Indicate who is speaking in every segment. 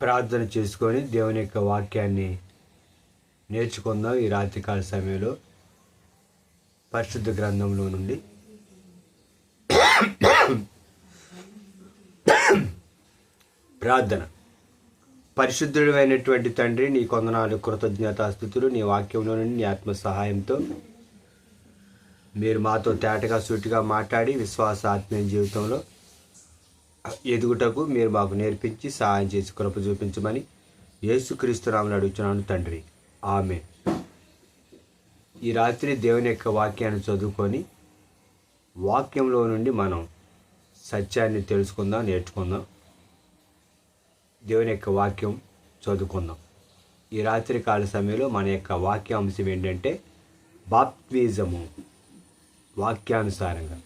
Speaker 1: ప్రార్థన చేసుకొని దేవుని యొక్క వాక్యాన్ని నేర్చుకుందాం. ఈ రాత్రికాల సమయంలో పరిశుద్ధ గ్రంథంలో నుండి ప్రార్థన. పరిశుద్ధుడైనటువంటి తండ్రి, నీ కొందనాలు, కృతజ్ఞతాస్తుతులు. నీ వాక్యంలో నుండి నీ ఆత్మ సహాయంతో మీరు మాతో తేటగా సూటిగా మాట్లాడి విశ్వాస ఆత్మీయ జీవితంలో ఎదుగుటకు మీరు మాకు నేర్పించి సహాయం చేసి కృప చూపించమని యేసుక్రీస్తు నామమున అడుగుచున్నాను తండ్రి, ఆమేన్. ఈ రాత్రి దేవుని యొక్క వాక్యాన్ని చదువుకొని వాక్యంలో నుండి మనం సత్యాన్ని తెలుసుకుందాం, నేర్చుకుందాం. దేవుని యొక్క వాక్యం చదువుకుందాం. ఈ రాత్రి కాల సమయంలో మన యొక్క వాక్యాంశం ఏంటంటే బాప్తిజము. వాక్యానుసారంగా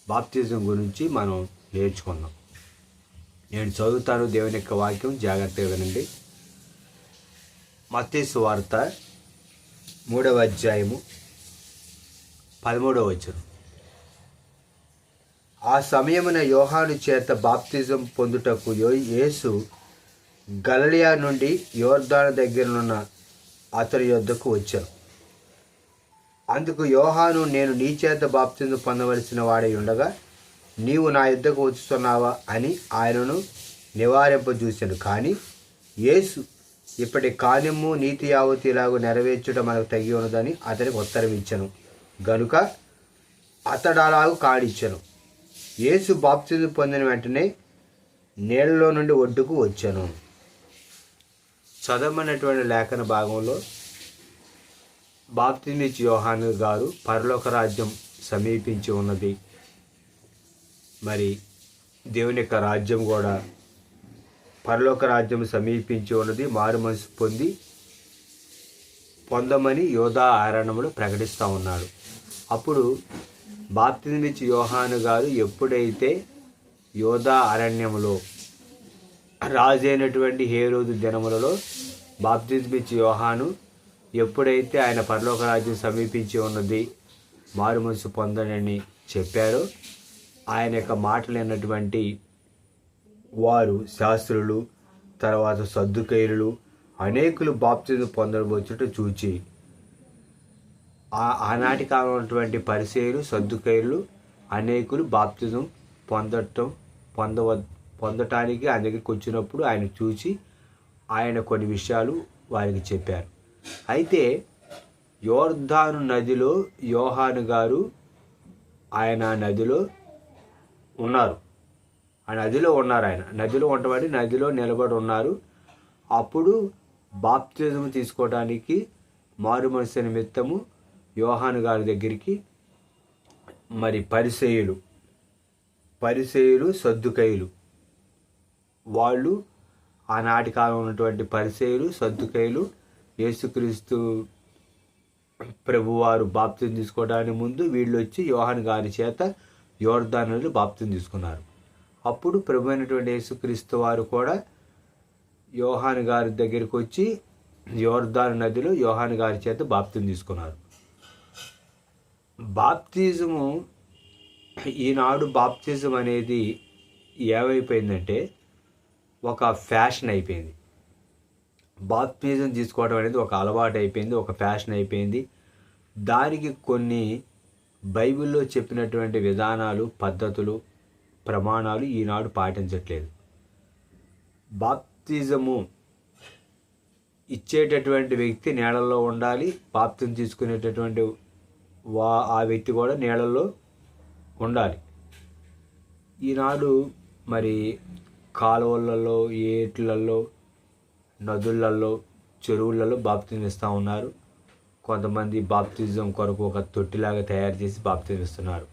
Speaker 1: బాప్తిజం గురించి మనం నేర్చుకుందాం. నేను చదువుతాను దేవుని యొక్క వాక్యం, జాగ్రత్తగా వినండి. మత్తయి సువార్త 3వ అధ్యాయము 13వ వచనం. ఆ సమయమున యోహాను చేత బాప్తిజం పొందుటకు యేసు గలిలయ నుండి యోర్దాను దగ్గరనున్న అతని యొద్దకు వచ్చాను. అందుకు యోహాను, నేను నీ చేత బాప్తిజం పొందవలసిన వాడై ఉండగా నీవు నా యొద్దకు వచ్చుతున్నావా అని ఆయనను నివారింపజూశాను. కానీ యేసు, ఇప్పటి కానిమ్ము, నీతి యావత్తు ఇలాగూ నెరవేర్చుట మనకు తగి ఉన్నదని అతనికి ఉత్తరం ఇచ్చాను గనుక అతడు అలాగూ కాడిచ్చాను. యేసు బాప్తిజం పొందిన వెంటనే నీళ్ళలో నుండి ఒడ్డుకు వచ్చాను. చదవమన్నటువంటి లేఖన భాగంలో బాప్తిజం ఇచ్చి యోహాను గారు పరలోక రాజ్యం సమీపించి ఉన్నది, మరి దేవుని యొక్క రాజ్యం కూడా పరలోక రాజ్యం సమీపించి ఉన్నది, మారు మనసు పొందమని యోధా ఆరణములు ప్రకటిస్తూ ఉన్నాడు. అప్పుడు బాప్తిజం ఇచ్చి యోహాను గారు ఎప్పుడైతే యోధా అరణ్యములో రాజైనటువంటి హేరోదు దినములలో బాప్తిజం ఇచ్చి యోహాను ఎప్పుడైతే ఆయన పరలోక రాజ్యం సమీపించి ఉన్నది, మారు మనసు పొందనని చెప్పారో, ఆయన యొక్క మాటలు విన్నటువంటి వారు, శాస్త్రులు, తర్వాత సద్దుకైలు అనేకులు బాప్తిజం పొందబోచుట చూచి ఆనాటి కాలంలో ఉన్నటువంటి పరిసయ్యులు, సద్దుకైలు అనేకులు బాప్తిజం పొందటానికి ఆయన దగ్గరికి వచ్చినప్పుడు ఆయన చూచి ఆయన కొన్ని విషయాలు వారికి చెప్పారు. అయితే యోర్దాను నదిలో యోహాను గారు ఆయన నదిలో ఉన్నారు. ఆయన నదిలో ఉండబడి నదిలో నిలబడి ఉన్నారు. అప్పుడు బాప్తిజం తీసుకోవడానికి మారు మనసు నిమిత్తము యోహాను గారి దగ్గరికి మరి పరిసయ్యులు, సద్దుకైలు, వాళ్ళు ఆనాటి కాలం ఉన్నటువంటి పరిసయ్యులు, సద్దుకైలు యేసుక్రీస్తు ప్రభువారు బాప్తిజం తీసుకోవడానికి ముందు వీళ్ళు వచ్చి యోహాను గారి చేత యోర్దాను నదిలో బాప్తిజం తీసుకున్నారు. అప్పుడు ప్రభు అయినటువంటి యేసుక్రీస్తు వారు కూడా యోహాను గారి దగ్గరికి వచ్చి యోర్దాను నదిలో యోహాను గారి చేత బాప్తిజం తీసుకున్నారు. బాప్తిజము, ఈనాడు బాప్తిజం అనేది ఏమైపోయిందంటే ఒక ఫ్యాషన్ అయిపోయింది. బాప్తిజం తీసుకోవడం అనేది ఒక అలవాటు అయిపోయింది, ఒక ఫ్యాషన్ అయిపోయింది. దానికి కొన్ని బైబిల్లో చెప్పినటువంటి విధానాలు, పద్ధతులు, ప్రమాణాలు ఈనాడు పాటించట్లేదు. బాప్తిజము ఇచ్చేటటువంటి వ్యక్తి నీళ్ళల్లో ఉండాలి, బాప్తిజం తీసుకునేటటువంటి ఆ వ్యక్తి కూడా నీళ్ళల్లో ఉండాలి. ఈనాడు మరి కాలువలలో, ఏట్లలో, నదులలో, చెరువులలో బాప్తిజం ఇస్తూ ఉన్నారు. కొంతమంది బాప్తిజం కొరకు ఒక తొట్టిలాగా తయారు చేసి బాప్తిజం ఇస్తున్నారు.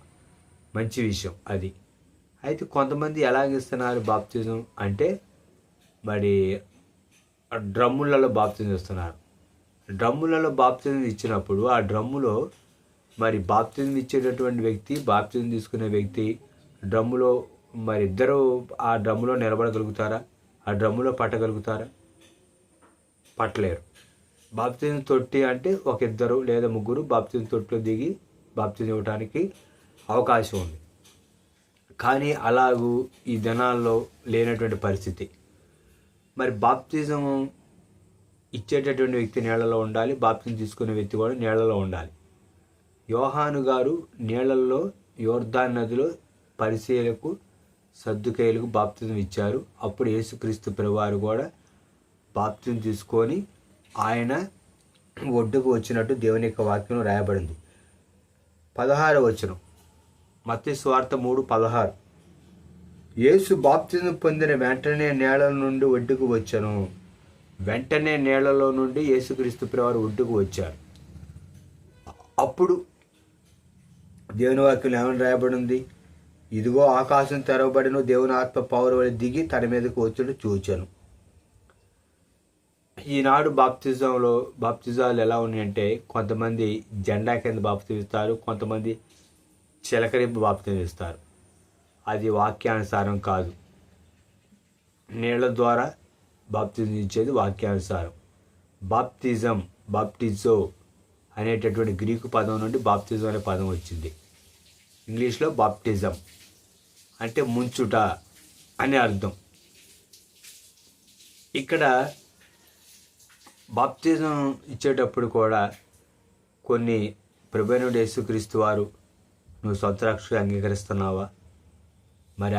Speaker 1: మంచి విషయం అది. అయితే కొంతమంది ఎలాగిస్తున్నారు బాప్తిజం అంటే, మరి డ్రమ్ములలో బాప్తిజం ఇస్తున్నారు. డ్రమ్ములలో బాప్తిజం ఇచ్చినప్పుడు ఆ డ్రమ్ములో మరి బాప్తిజం ఇచ్చేటటువంటి వ్యక్తి, బాప్తిజం తీసుకునే వ్యక్తి డ్రమ్ములో మరి ఇద్దరు ఆ డ్రమ్ములో నిలబడగలుగుతారా? ఆ డ్రమ్ములో పట్టగలుగుతారా? పట్టలేరు. బాప్తిజం తొట్టి అంటే ఒక ఇద్దరు లేదా ముగ్గురు బాప్తిజం తొట్టిలో దిగి బాప్తిజం ఇవ్వడానికి అవకాశం ఉంది. కానీ అలాగూ ఈ దినాల్లో లేనటువంటి పరిస్థితి. మరి బాప్తిజం ఇచ్చేటటువంటి వ్యక్తి నీళ్ళలో ఉండాలి, బాప్తిజం తీసుకునే వ్యక్తి కూడా నీళ్ళలో ఉండాలి. యోహాను గారు నీళ్ళల్లో యోర్దాను నదిలో పరిసయ్యులకు సద్దుకయ్యులకు బాప్తిజం ఇచ్చారు. అప్పుడు యేసుక్రీస్తు ప్రభువారు కూడా బాప్తిజం తీసుకొని ఆయన ఒడ్డుకు వచ్చినట్టు దేవుని యొక్క వాక్యం రాయబడింది. 16వ వచనం, మత్తయి సువార్త 3:16. యేసు బాప్తిజం పొందిన వెంటనే నీళ్ళ నుండి ఒడ్డుకు వచ్చాను. వెంటనే నీళ్లలో నుండి యేసుక్రీస్తు ప్రభువారు ఒడ్డుకు వచ్చారు. అప్పుడు దేవుని వాక్యం ఏమని రాయబడింది? ఇదిగో ఆకాశం తెరవబడిన, దేవుని ఆత్మ పౌరవలి దిగి తన మీదకు వచ్చుడు చూచాను. ఈనాడు బాప్తిజాలు ఎలా ఉన్నాయంటే, కొంతమంది జెండా కింద బాప్తిస్తారు, కొంతమంది చిలకరింపు బాప్తిజం ఇస్తారు. అది వాక్యానుసారం కాదు. నీళ్ల ద్వారా బాప్తిజం ఇచ్చేది వాక్యానుసారం. బాప్టిజో అనేటటువంటి గ్రీకు పదం నుండి బాప్తిజం అనే పదం వచ్చింది. ఇంగ్లీష్లో బాప్టిజం అంటే ముంచుట అనే అర్థం. ఇక్కడ బాప్తిజం ఇచ్చేటప్పుడు కూడా కొన్ని ప్రభువైన యేసుక్రీస్తు వారు నువ్వు సొంత రక్షకుడిగా అంగీకరిస్తున్నావా, మరి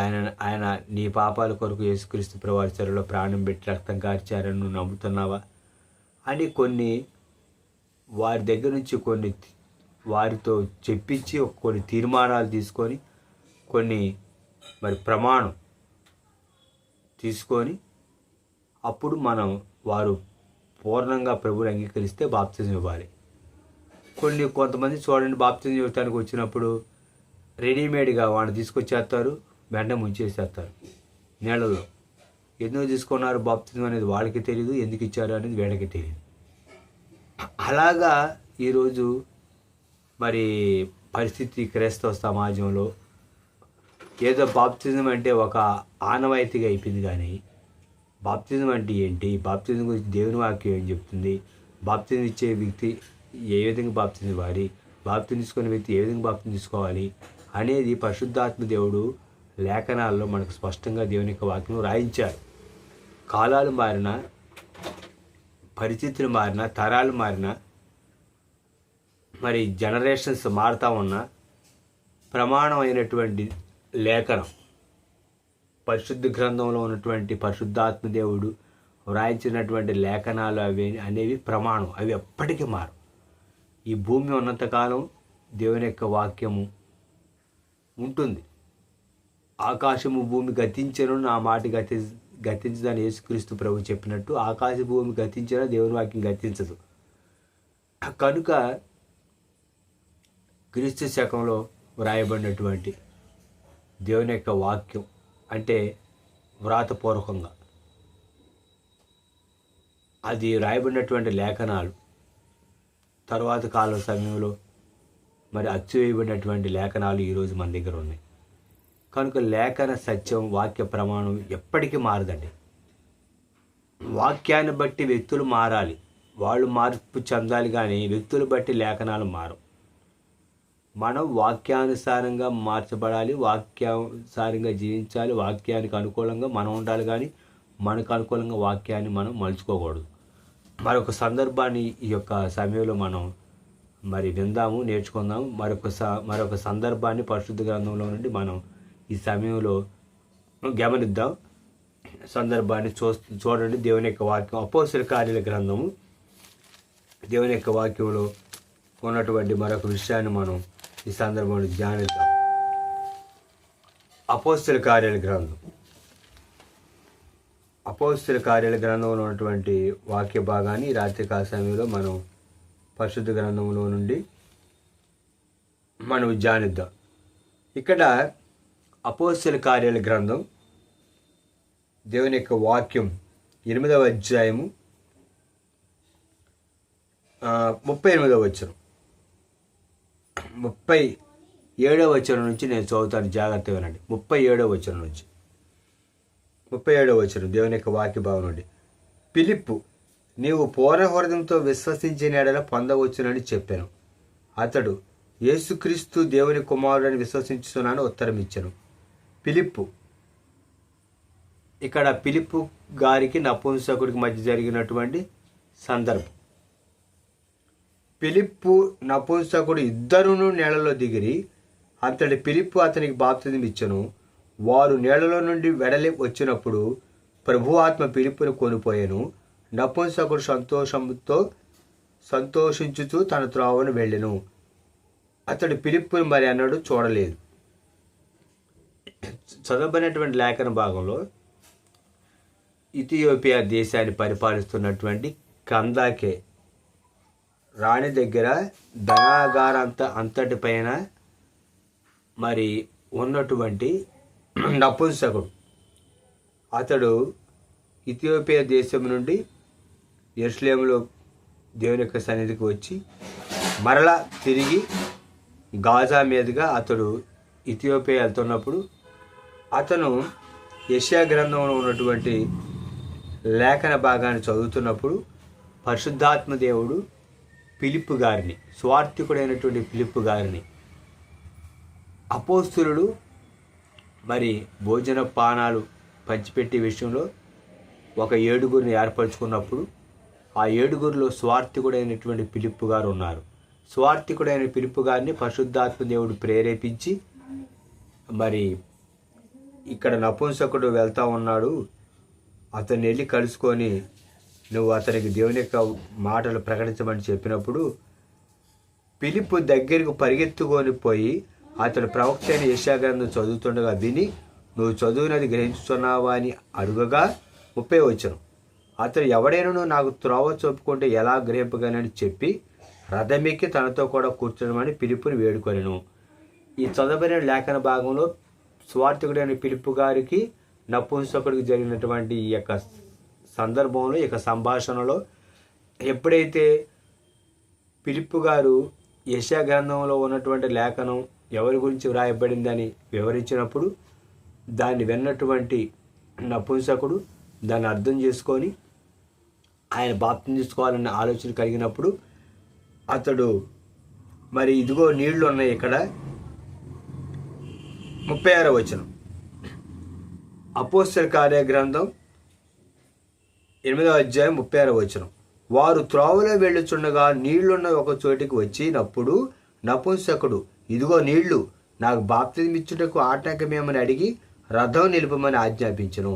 Speaker 1: ఆయన నీ పాపాల కొరకు యేసుక్రీస్తు ప్రభువారి చెరలో ప్రాణం పెట్టి రక్తం కార్చారని నువ్వు నమ్ముతున్నావా అని కొన్ని వారి దగ్గర నుంచి కొన్ని వారితో చెప్పించి కొన్ని తీర్మానాలు తీసుకొని కొన్ని మరి ప్రమాణం తీసుకొని అప్పుడు వారు పూర్ణంగా ప్రభువుని అంగీకరిస్తే బాప్తిజం ఇవ్వాలి. కొంతమంది చూడండి, బాప్తిజం ఇవ్వడానికి వచ్చినప్పుడు రెడీమేడ్గా వాడిని తీసుకొచ్చేస్తారు, వెంటనే ముంచేసేస్తారు నీళ్ళలో. ఎందుకు తీసుకున్నారు బాప్తిజం అనేది వాళ్ళకి తెలియదు, ఎందుకు ఇచ్చారు అనేది వీళ్ళకి తెలియదు. అలాగా ఈరోజు మరి పరిస్థితి క్రైస్తవ సమాజంలో ఏదో బాప్తిజం అంటే ఒక ఆనవాయితీగా అయిపోయింది. కానీ బాప్తిజం అంటే ఏంటి, బాప్తిజం గురించి దేవుని వాక్యం ఏం చెప్తుంది, బాప్తిజం ఇచ్చే వ్యక్తి ఏ విధంగా బాప్తిజం ఇవ్వాలి, బాప్తిజం తీసుకునే వ్యక్తి ఏ విధంగా బాప్తిజం తీసుకోవాలి అనేది పరిశుద్ధాత్మ దేవుడు లేఖనాల్లో మనకు స్పష్టంగా దేవుని యొక్క వాక్యం రాయించారు. కాలాలు మారినా, పరిస్థితులు మారినా, తరాలు మారినా, మరి జనరేషన్స్ మారుతూ ఉన్నా ప్రమాణమైనటువంటి లేఖనం పరిశుద్ధ గ్రంథంలో ఉన్నటువంటి పరిశుద్ధాత్మ దేవుడు వ్రాయించినటువంటి లేఖనాలు అనేవి ప్రమాణం, అవి ఎప్పటికీ మారు. ఈ భూమి ఉన్నంతకాలం దేవుని యొక్క వాక్యము ఉంటుంది. ఆకాశము భూమి గతించను, నా మాట గతించదని యేసుక్రీస్తు ప్రభు చెప్పినట్టు ఆకాశ భూమి గతించినా దేవుని వాక్యం గతించదు. కనుక క్రీస్తు శకంలో వ్రాయబడినటువంటి దేవుని యొక్క వాక్యం అంటే వ్రాతపూర్వకంగా అది రాయబడినటువంటి లేఖనాలు తర్వాత కాల సమయంలో మరి అచ్చు వేయబడినటువంటి లేఖనాలు ఈరోజు మన దగ్గర ఉన్నాయి. కనుక లేఖన సత్యం, వాక్య ప్రమాణం ఎప్పటికీ మారదండి. వాక్యాన్ని బట్టి వ్యక్తులు మారాలి, వాళ్ళు మార్పు చెందాలి, కానీ వ్యక్తులు బట్టి లేఖనాలు మారవు. మనం వాక్యానుసారంగా మార్చబడాలి, వాక్యానుసారంగా జీవించాలి, వాక్యానికి అనుకూలంగా మనం ఉండాలి, కానీ మనకు అనుకూలంగా వాక్యాన్ని మనం మలుచుకోకూడదు. మరొక సందర్భాన్ని ఈ యొక్క సమయంలో మనం మరి విందాము, నేర్చుకుందాము. మరొక సందర్భాన్ని పరిశుద్ధ గ్రంథంలో నుండి మనం ఈ సమయంలో గమనిద్దాం. సందర్భాన్ని చూడండి. దేవుని యొక్క వాక్యం అపోస్తలుల కార్యాల గ్రంథము, దేవుని యొక్క వాక్యంలో ఉన్నటువంటి మరొక విషయాన్ని మనం ఈ సందర్భంలో ధ్యానిద్దాం. అపోస్తలుల కార్యాల గ్రంథంలో ఉన్నటువంటి వాక్య భాగాన్ని రాత్రికాల సమయంలో మనం పరిశుద్ధ గ్రంథంలో నుండి మనం ధ్యానిద్దాం. ఇక్కడ అపోస్తలుల కార్యాల గ్రంథం దేవుని యొక్క వాక్యం 8వ అధ్యాయము 38వ వచనం, 37వ వచనం నుంచి నేను చదువుతాను, జాగ్రత్తగా వినండి. 37వ వచనం నుంచి 37వ వచనం దేవుని యొక్క వాక్య భావం నుండి. ఫిలిప్పు, నీవు పూర్ణ హృదయంతో విశ్వసించిన ఎడల పొందవచ్చునని చెప్పాను. అతడు, యేసుక్రీస్తు దేవుని కుమారుడని విశ్వసించుతున్నాను ఉత్తరం ఇచ్చాను. ఫిలిప్పు ఇక్కడ పిలుపు గారికి నపుంసకుడికి మధ్య జరిగినటువంటి సందర్భం. పిలుపు నపుంసకుడు ఇద్దరును నీళ్లలో దిగిరి. అంతటి పిలుపు అతనికి బాప్తిజం ఇచ్చెను. వారు నీళ్లలో నుండి వెడలి వచ్చినప్పుడు ప్రభు ఆత్మ పిలుపుని కొనిపోయాను. నపుంసకుడు సంతోషించుతూ తన త్రోవను వెళ్ళెను. అతడు పిలుపుని మరి అన్నాడు చూడలేదు. చదవబడినటువంటి లేఖన భాగంలో ఇథియోపియా దేశాన్ని పరిపాలిస్తున్నటువంటి కందాకే రాణి దగ్గర అంతటి పైన మరి ఉన్నటువంటి నపుంసకుడు, అతడు ఇథియోపియా దేశం నుండి యెరూషలేములో దేవుని యొక్క సన్నిధికి వచ్చి మరలా తిరిగి గాజా మీదుగా అతడు ఇథియోపియా వెళ్తున్నప్పుడు అతను యెషయా గ్రంథంలో ఉన్నటువంటి లేఖన భాగాన్ని చదువుతున్నప్పుడు పరిశుద్ధాత్మ దేవుడు ఫిలిప్పు గారిని, స్వార్థికుడైనటువంటి ఫిలిప్పు గారిని, అపోస్తులుడు మరి భోజన పానాలు పంచిపెట్టే విషయంలో ఒక 7గురిని ఏర్పరచుకున్నప్పుడు ఆ 7గురిలో స్వార్థికుడైనటువంటి ఫిలిప్పు గారు ఉన్నారు. స్వార్థికుడైన ఫిలిప్పు గారిని పరిశుద్ధాత్మ దేవుడు ప్రేరేపించి మరి ఇక్కడ నపుంసకుడు వెళ్తా ఉన్నాడు, అతన్ని వెళ్ళి కలుసుకొని నువ్వు అతనికి దేవుని యొక్క మాటలు ప్రకటించమని చెప్పినప్పుడు ఫిలిప్పు దగ్గరకు పరిగెత్తుకొని పోయి అతడు ప్రవక్త అయిన యెషయా గ్రంథం చదువుతుండగా విని నువ్వు చదువునది గ్రహించుతున్నావా అని అడుగగా 30 వచ్చును. అతడు ఎవడైనా నాకు త్రోవ చూపుకుంటే ఎలా గ్రహింపగలని చెప్పి రథమెక్కి తనతో కూడా కూర్చోమని ఫిలిప్పుని వేడుకొనెను. ఈ చదవబడిన లేఖన భాగంలో స్వార్థికుడైన ఫిలిప్పు గారికి నపుంసకుడికి జరిగినటువంటి ఈ యొక్క సందర్భంలో, ఈ యొక్క సంభాషణలో ఎప్పుడైతే ఫిలిప్పు గారు యెషయా గ్రంథంలో ఉన్నటువంటి లేఖనం ఎవరి గురించి వ్రాయబడిందని వివరించినప్పుడు దాన్ని విన్నటువంటి నపుంసకుడు దాన్ని అర్థం చేసుకొని ఆయన బాప్తిజం తీసుకోవాలన్న ఆలోచన కలిగినప్పుడు అతడు మరి ఇదిగో నీళ్లు ఉన్నాయి ఇక్కడ 36వ వచనం అపోస్తలుల కార్య గ్రంథం 8వ అధ్యాయం 36వ వచనం. వారు త్రోవలో వెళ్ళుచుండగా నీళ్లున్న ఒక చోటికి వచ్చినప్పుడు నపుంసకుడు ఇదిగో నీళ్లు, నాకు బాప్తిజం ఇచ్చుటకు ఆటంకమేమని అడిగి రథం నిలుపమని ఆజ్ఞాపించెను.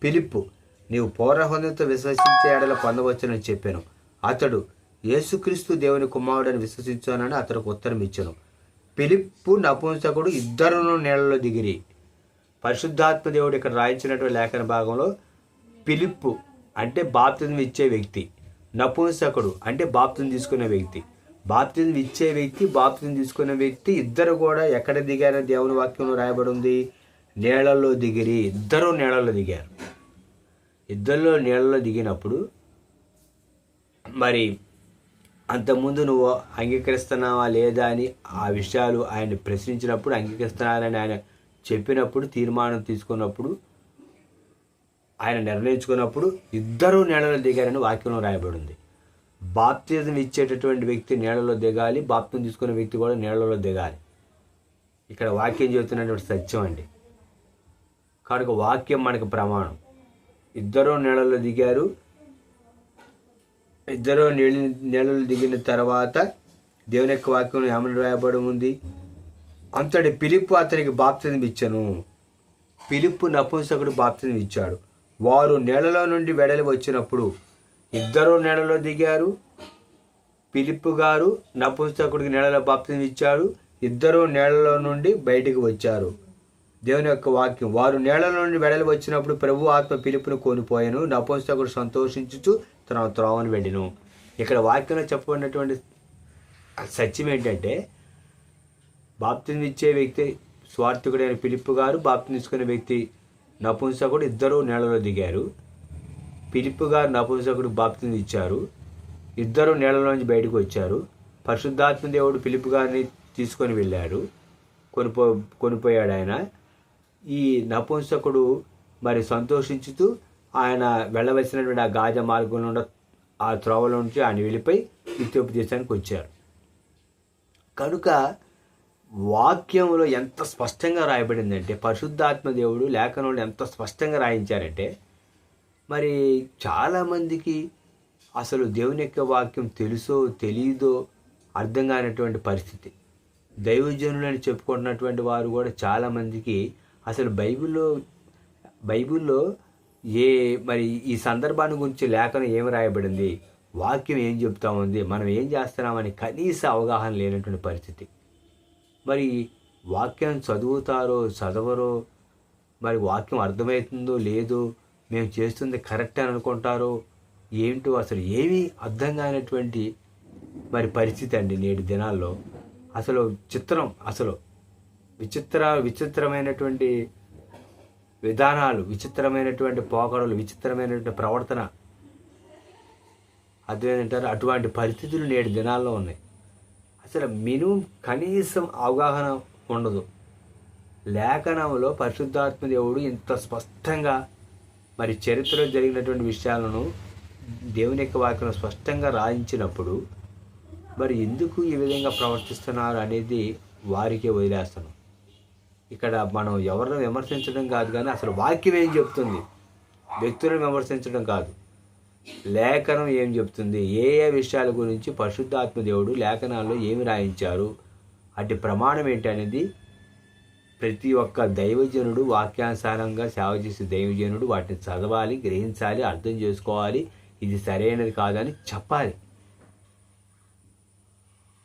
Speaker 1: ఫిలిప్పు నీవు పూర్ణహృదయంతో విశ్వసించే ఎడల పొందవచ్చునని చెప్పాను. అతడు యేసుక్రీస్తు దేవుని కుమారుడని విశ్వసించానని అతనికి ఉత్తరం ఇచ్చెను. ఫిలిప్పు నపుంసకుడు ఇద్దరును నీళ్లలో దిగిరి. పరిశుద్ధాత్మ దేవుడు ఇక్కడ రాయించినటువంటి లేఖన భాగంలో ఫిలిప్పు అంటే బాప్తిజం ఇచ్చే వ్యక్తి, నపుంసకుడు అంటే బాప్తిజం తీసుకునే వ్యక్తి. బాప్తిజం ఇచ్చే వ్యక్తి, బాప్తిజం తీసుకునే వ్యక్తి ఇద్దరు కూడా ఎక్కడ దిగారని దేవుని వాక్యంలో రాయబడి ఉంది, నీళ్లలో దిగిరి. ఇద్దరు నీళ్లలో దిగారు. ఇద్దరిలో నీళ్లలో దిగినప్పుడు మరి అంతకుముందు నువ్వు అంగీకరిస్తున్నావా లేదా అని ఆ విషయాలు ఆయన ప్రశ్నించినప్పుడు అంగీకరిస్తున్నారని ఆయన చెప్పినప్పుడు తీర్మానం తీసుకున్నప్పుడు ఆయన నిర్ణయించుకున్నప్పుడు ఇద్దరూ నీళ్లలో దిగారని వాక్యంలో రాయబడింది. బాప్తిజం ఇచ్చేటటువంటి వ్యక్తి నీళ్లలో దిగాలి, బాప్తిజం తీసుకునే వ్యక్తి కూడా నీళ్లలో దిగాలి. ఇక్కడ వాక్యం చెబుతున్నటువంటి సత్యం అండి. కాబట్టి వాక్యం మనకు ప్రమాణం. ఇద్దరూ నీళ్లలో దిగారు. ఇద్దరూ నీళ్ళలో దిగిన తర్వాత దేవుని యొక్క వాక్యం ఏమని రాయబడి ఉంది, అంతటి ఫిలిప్పు అతనికి బాప్తిజం ఇచ్చెను. ఫిలిప్పు నపుంసకుడు బాప్తిజం ఇచ్చాడు. వారు నీళ్లలో నుండి వెడలి వచ్చినప్పుడు ఇద్దరు నీళ్లలో దిగారు. ఫిలిప్పు గారు నపుంసకుడికి నీళ్లలో బాప్తిజం ఇచ్చాడు. ఇద్దరు నీళ్లలో నుండి బయటికి వచ్చారు. దేవుని యొక్క వాక్యం వారు నీళ్లలో నుండి వెడలి వచ్చినప్పుడు ప్రభు ఆత్మ ఫిలిప్పును కొనిపోయాను. నపుంసకుడు సంతోషించుచు తన త్రోవను వెళ్ళెను. ఇక్కడ వాక్యంలో చెప్పబడినటువంటి సత్యం ఏంటంటే బాప్తిజం ఇచ్చే వ్యక్తి స్వార్థికుడైన ఫిలిప్పు గారు, బాప్తిజం తీసుకునే వ్యక్తి నపుంసకుడు ఇద్దరు నీళ్లలో దిగారు. ఫిలిప్పు గారు నపుంసకుడు బాప్తిజం ఇచ్చారు. ఇద్దరు నీళ్లలోంచి బయటకు వచ్చారు. పరిశుద్ధాత్మ దేవుడు ఫిలిప్పు గారిని తీసుకొని వెళ్ళాడు, కొనిపోయాడు ఆయన. ఈ నపుంసకుడు మరి సంతోషించుతూ ఆయన వెళ్ళవలసినటువంటి ఆ గాజా మార్గంలో ఆ త్రోవలో నుంచి ఆయన వెళ్ళిపోయి ఇథియోపియా దేశానికి వచ్చారు. కనుక వాక్యంలో ఎంత స్పష్టంగా రాయబడిందంటే, పరిశుద్ధాత్మ దేవుడు లేఖనంలో ఎంత స్పష్టంగా రాయించారంటే, మరి చాలామందికి అసలు దేవుని యొక్క వాక్యం తెలుసో తెలియదో అర్థం కానటువంటి పరిస్థితి. దైవజనులని చెప్పుకుంటున్నటువంటి వారు కూడా చాలామందికి అసలు బైబిల్లో మరి ఈ సందర్భాన్ని గురించి లేఖనం ఏమి రాయబడింది, వాక్యం ఏం చెప్తా ఉంది, మనం ఏం చేస్తున్నామని కనీస అవగాహన లేనటువంటి పరిస్థితి. మరి వాక్యం చదవరో, మరి వాక్యం అర్థమవుతుందో లేదో, మేము చేస్తుంది కరెక్ట్ అని అనుకుంటారో ఏంటో అసలు ఏమీ అర్థం కానటువంటి మరి పరిస్థితి అండి నేటి దినాల్లో. అసలు విచిత్రమైనటువంటి విధానాలు, విచిత్రమైనటువంటి పోకడలు, విచిత్రమైనటువంటి ప్రవర్తన, అదేంటారు అటువంటి పరిస్థితులు నేటి దినాల్లో ఉన్నాయి. అసలు కనీసం అవగాహన ఉండదు. లేఖనంలో పరిశుద్ధాత్మ దేవుడు ఇంత స్పష్టంగా మరి చరిత్రలో జరిగినటువంటి విషయాలను దేవుని యొక్క వాక్యం స్పష్టంగా రాయించినప్పుడు మరి ఎందుకు ఈ విధంగా ప్రవర్తిస్తున్నారు అనేది వారికే వదిలేస్తాను. ఇక్కడ మనం ఎవరిని విమర్శించడం కాదు, కానీ అసలు వాక్యం ఏం చెప్తుంది, వ్యక్తులను విమర్శించడం కాదు, లేఖనం ఏం చెప్తుంది, ఏ విషయాల గురించి పరిశుద్ధాత్మ దేవుడు లేఖనాల్లో ఏమి రాయించారు, అటు ప్రమాణం ఏంటి అనేది ప్రతి ఒక్క దైవజనుడు, వాక్యానుసారంగా సేవ చేసే దైవజనుడు వాటిని చదవాలి, గ్రహించాలి, అర్థం చేసుకోవాలి, ఇది సరైనది కాదని చెప్పాలి.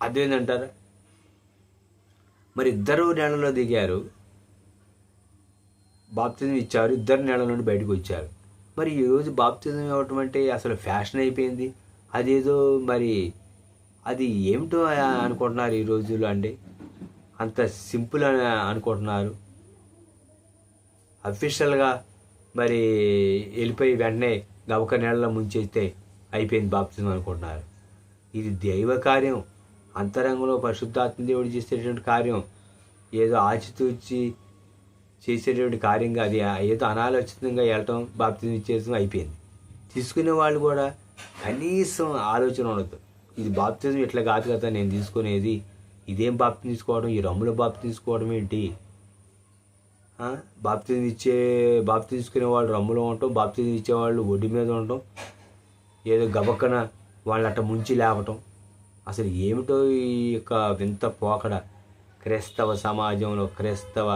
Speaker 1: అదేంటంటారా, మరి ఇద్దరు నెలలో దిగారు, బాప్తిజం ఇచ్చారు, ఇద్దరు నెలల నుండి బయటకు వచ్చారు. మరి ఈరోజు బాప్తిజం ఇవ్వటం అంటే అసలు ఫ్యాషన్ అయిపోయింది. అదేదో మరి అది ఏమిటో అనుకుంటున్నారు ఈ రోజుల్లో అండి, అంత సింపుల్ అని అనుకుంటున్నారు. అఫీషియల్గా మరి వెళ్ళిపోయి వెంటనే గవక నెలలో ముంచేస్తే అయిపోయింది బాప్తిజం అనుకుంటున్నారు. ఇది దైవ కార్యం, అంతరంగంలో పరిశుద్ధాత్మ దేవుడు చేసేటువంటి కార్యం, ఏదో ఆచితూచి చేసేటువంటి కార్యంగా అది ఏదో అనాలోచితంగా వెళ్ళటం, బాప్తిజం ఇచ్చేయడం అయిపోయింది. తీసుకునే వాళ్ళు కూడా కనీసం ఆలోచన ఉండదు, ఇది బాప్తిజం ఇట్లా కాదు కదా నేను తీసుకునేది, ఇదేం బాప్తిజం తీసుకోవడం, ఈ రమ్ముల బాప్తిజం తీసుకోవడం ఏంటి, బాప్తిజం తీసుకునే వాళ్ళు రమ్ములో ఉండటం, బాప్తిజం ఇచ్చేవాళ్ళు ఒడ్డు మీద ఉండటం, ఏదో గబక్కన వాళ్ళని అట్ట ముంచి లేపటం. అసలు ఏమిటో ఈ యొక్క వింత పోకడ క్రైస్తవ సమాజంలో, క్రైస్తవ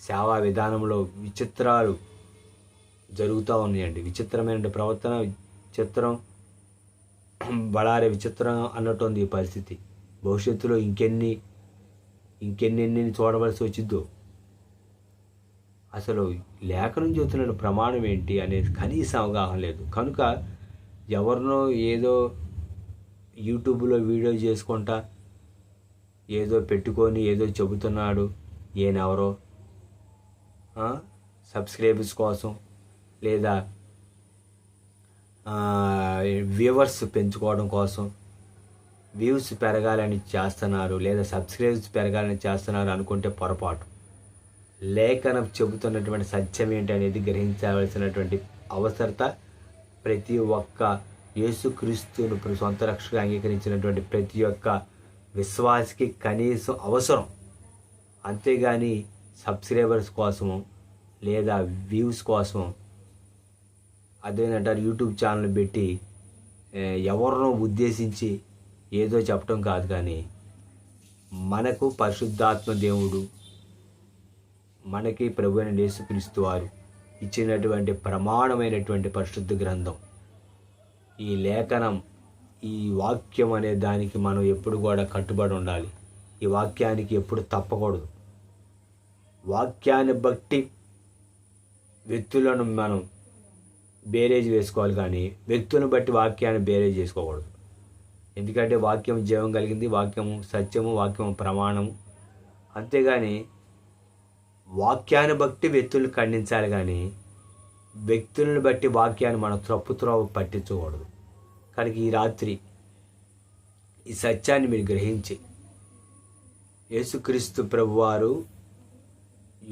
Speaker 1: సేవా విధానంలో విచిత్రాలు జరుగుతూ ఉన్నాయండి. విచిత్రమైన ప్రవర్తన, బళారే విచిత్రం అన్నట్టు ఉంది ఈ పరిస్థితి. భవిష్యత్తులో ఇంకెన్ని చూడవలసి వచ్చిద్దో. అసలు లేఖనం చెబుతున్న ప్రమాణం ఏంటి అనేది కనీస అవగాహన లేదు. కనుక ఎవరినో ఏదో యూట్యూబ్లో వీడియో చేసుకుంటా ఏదో పెట్టుకొని ఏదో చెబుతున్నాడు, ఈయనెవరో సబ్స్క్రైబర్స్ కోసం లేదా వ్యూవర్స్ పెంచుకోవడం కోసం, వ్యూస్ పెరగాలని చేస్తున్నారు లేదా సబ్స్క్రైబర్స్ పెరగాలని చేస్తున్నారు అనుకుంటే పొరపాటు. లేఖనం చెబుతున్నటువంటి సత్యం ఏంటి అనేది గ్రహించవలసినటువంటి అవసరత ప్రతి ఒక్క యేసుక్రీస్తును సొంత రక్షగా అంగీకరించినటువంటి ప్రతి ఒక్క విశ్వాసికి కనీసం అవసరం. అంతేగాని సబ్స్క్రైబర్స్ కోసము లేదా వ్యూస్ కోసము అదేంటంటారు యూట్యూబ్ ఛానల్ పెట్టి ఎవరినో ఉద్దేశించి ఏదో చెప్పడం కాదు. కానీ మనకు పరిశుద్ధాత్మ దేవుడు, మనకి ప్రభు అయిన యేసుక్రీస్తు వారు ఇచ్చినటువంటి ప్రమాణమైనటువంటి పరిశుద్ధ గ్రంథం, ఈ లేఖనం, ఈ వాక్యం అనే దానికి మనం ఎప్పుడు కూడా కట్టుబడి ఉండాలి. ఈ వాక్యానికి ఎప్పుడు తప్పకూడదు. వాక్యాన్ని బట్టి వ్యక్తులను మనం బేరేజ్ వేసుకోవాలి, కానీ వ్యక్తులను బట్టి వాక్యాన్ని బేరేజ్ చేసుకోకూడదు. ఎందుకంటే వాక్యం జీవం కలిగింది, వాక్యము సత్యము, వాక్యము ప్రమాణము. అంతేగాని వాక్యాన్ని బట్టి వ్యక్తులను ఖండించాలి, కానీ వ్యక్తులను బట్టి వాక్యాన్ని మనం త్రోవ పట్టించకూడదు. కనుక ఈ రాత్రి ఈ సత్యాన్ని మీరు గ్రహించి యేసుక్రీస్తు ప్రభువారు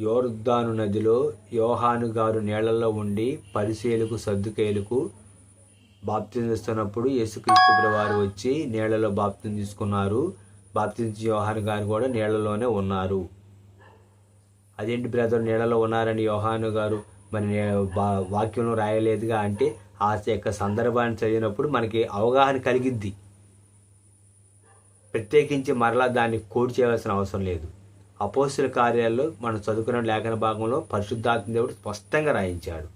Speaker 1: యోర్దాను నదిలో యోహాను గారు నీళ్లలో ఉండి పరిసయ్యులకు సద్దుకయ్యులకు బాప్తిజం ఇస్తున్నప్పుడు యేసుక్రీస్తు ప్రభువారు వచ్చి నీళ్లలో బాప్తిజం తీసుకున్నారు. బాప్తిజం యోహాను గారు కూడా నీళ్ళలోనే ఉన్నారు. అదేంటి బ్రదర్ నీళ్ళలో ఉన్నారని యోహాను గారు మరి వాక్యంలో రాయలేదుగా అంటే ఆ యొక్క సందర్భాన్ని చదివినప్పుడు మనకి అవగాహన కలిగిద్ది. ప్రత్యేకించి మరలా దాన్ని కోడ్ చేయవలసిన అవసరం లేదు. అపోస్తుల కార్యాల్లో మనం చదువుకున్న లేఖన భాగంలో పరిశుద్ధాత్మ దేవుడు స్పష్టంగా రాయించాడు.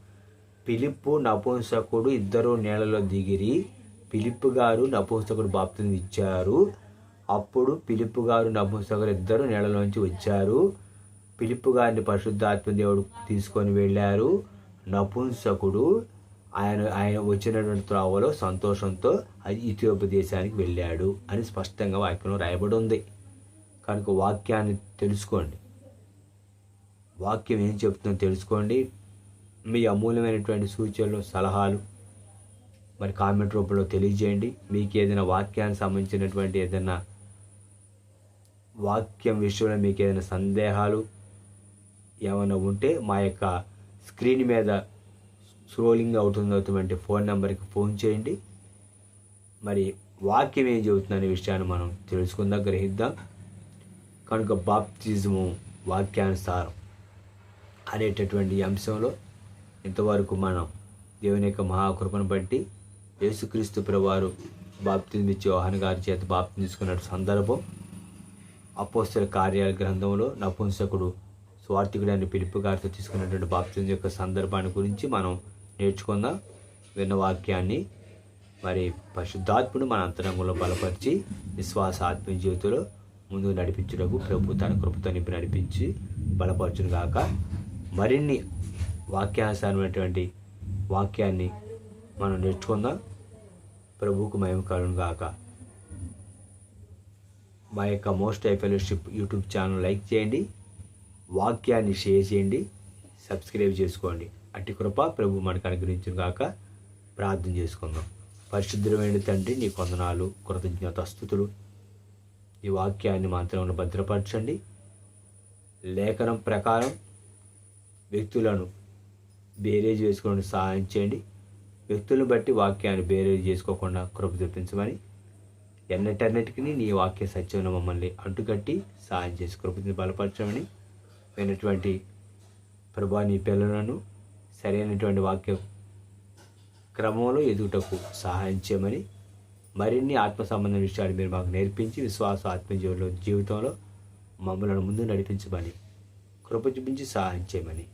Speaker 1: ఫిలిప్పు నపుంసకుడు ఇద్దరు నీళ్ళలో దిగిరి. ఫిలిప్పు గారు నపుంసకుడు బాప్తిజం ఇచ్చారు. అప్పుడు ఫిలిప్పు గారు నపుంసకుడు ఇద్దరు నీళ్ళలోంచి వచ్చారు. ఫిలిప్పు గారిని పరిశుద్ధాత్మ దేవుడు తీసుకొని వెళ్ళారు. నపుంసకుడు ఆయన వచ్చినటువంటి త్రోవలో సంతోషంతో ఇథియోపియా దేశానికి వెళ్ళాడు అని స్పష్టంగా వాక్యంలో రాయబడి ఉంది. కనుక వాక్యాన్ని తెలుసుకోండి, వాక్యం ఏం చెప్తుందో తెలుసుకోండి. మీ అమూల్యమైనటువంటి సూచనలు సలహాలు మరి కామెంట్ రూపంలో తెలియజేయండి. మీకు ఏదైనా వాక్యానికి సంబంధించినటువంటి ఏదైనా వాక్యం విషయంలో మీకు ఏదైనా సందేహాలు ఏమైనా ఉంటే మా యొక్క స్క్రీన్ మీద స్క్రోలింగ్ అవుతున్నటువంటి ఫోన్ నెంబర్కి ఫోన్ చేయండి. మరి వాక్యం ఏం చెబుతుందనే విషయాన్ని మనం తెలుసుకుందాం, గ్రహిద్దాం. కనుక బాప్తిజము వాక్యానుసారం అనేటటువంటి అంశంలో ఇంతవరకు మనం దేవుని యొక్క మహాకృపను బట్టి యేసుక్రీస్తు ప్రభువారు బాప్తిజం ఇచ్చి యోహాను గారి చేత బాప్తిజం తీసుకున్న సందర్భం, అపోస్తల కార్యాల గ్రంథంలో నపుంసకుడు స్వార్థికుడైన ఫిలిప్పు గారితో తీసుకున్నటువంటి బాప్తిజం యొక్క సందర్భాన్ని గురించి మనం నేర్చుకుందాం. విన్న వాక్యాన్ని మరి పరిశుద్ధాత్ముడు మన అంతరంగంలో బలపరిచి విశ్వాస ఆత్మీయ జీవితంలో ముందుకు నడిపించుటకు ప్రభు తన కృపతో నింపి నడిపించి బలపరచును గాక. మరిన్ని వాక్యానుసారమైనటువంటి వాక్యాన్ని మనం నేర్చుకుందాం. ప్రభువుకు మహిమ కలుగును గాక. మా యొక్క most high fellowship YouTube channel like చేయండి, వాక్యాన్ని షేర్ చేయండి, సబ్స్క్రైబ్ చేసుకోండి. అట్టి కృప ప్రభు మనకు అనుగ్రహించును గాక. ప్రార్థన చేసుకుందాం. పరిశుద్ధమైన తండ్రి, నీ కొందనాలు, కృతజ్ఞతాస్తుతులు. ఈ వాక్యాన్ని మాత్రం భద్రపరచండి. లేఖనం ప్రకారం వ్యక్తులను బేరేజ్ వేసుకోవడం సహాయం చేయండి. వ్యక్తులను బట్టి వాక్యాన్ని బేరేజ్ చేసుకోకుండా కృప తెప్పించమని, ఎన్నటన్నిటికీ నీ వాక్య సత్యం మమ్మల్ని అడ్డుకట్టి సహాయం చేసి కృపని బలపరచమని, అయినటువంటి ప్రభా నీ పిల్లలను సరైనటువంటి వాక్య క్రమంలో ఎదుగుటకు సహాయం చేయమని, మరిన్ని ఆత్మ సంబంధ విషయాలు మీరు మాకు నేర్పించి విశ్వాస ఆత్మీయ జీవితంలో మమ్మల్ని ముందు నడిపించమని, కృప చూపించి సహాయం చేయమని,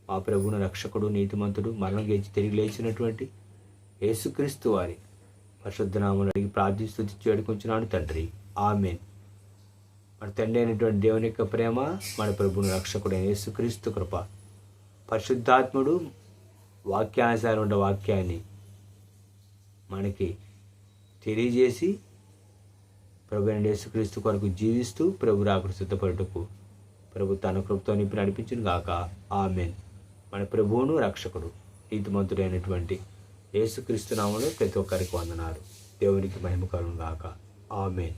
Speaker 1: మా ప్రభువును రక్షకుడు నీతిమంతుడు మరణం గెలిచి తిరిగి లేచినటువంటి యేసుక్రీస్తు వారి పరిశుద్ధ నామములో అడిగి ప్రార్థిస్తూ వేడుకొంచున్నాను తండ్రి, ఆమేన్. మన తండ్రి అయినటువంటి దేవుని యొక్క ప్రేమ, మన ప్రభువును రక్షకుడైన యేసుక్రీస్తు కృప, పరిశుద్ధాత్ముడు వాక్యానుసారం ఉండే వాక్యాన్ని మనకి తెలియజేసి ప్రభు అయిన యేసుక్రీస్తు కొరకు జీవిస్తూ ప్రభు రాకడ సిద్ధపడుటకు ప్రభు తన కృపతో నింపి నడిపించును గాక. ఆమేన్. మన ప్రభువును రక్షకుడు నీతిమంతుడైనటువంటి యేసుక్రీస్తు నామములో ప్రతి ఒక్కరికి వందనాలు. దేవునికి మహిమ కలుగును గాక. ఆమేన్.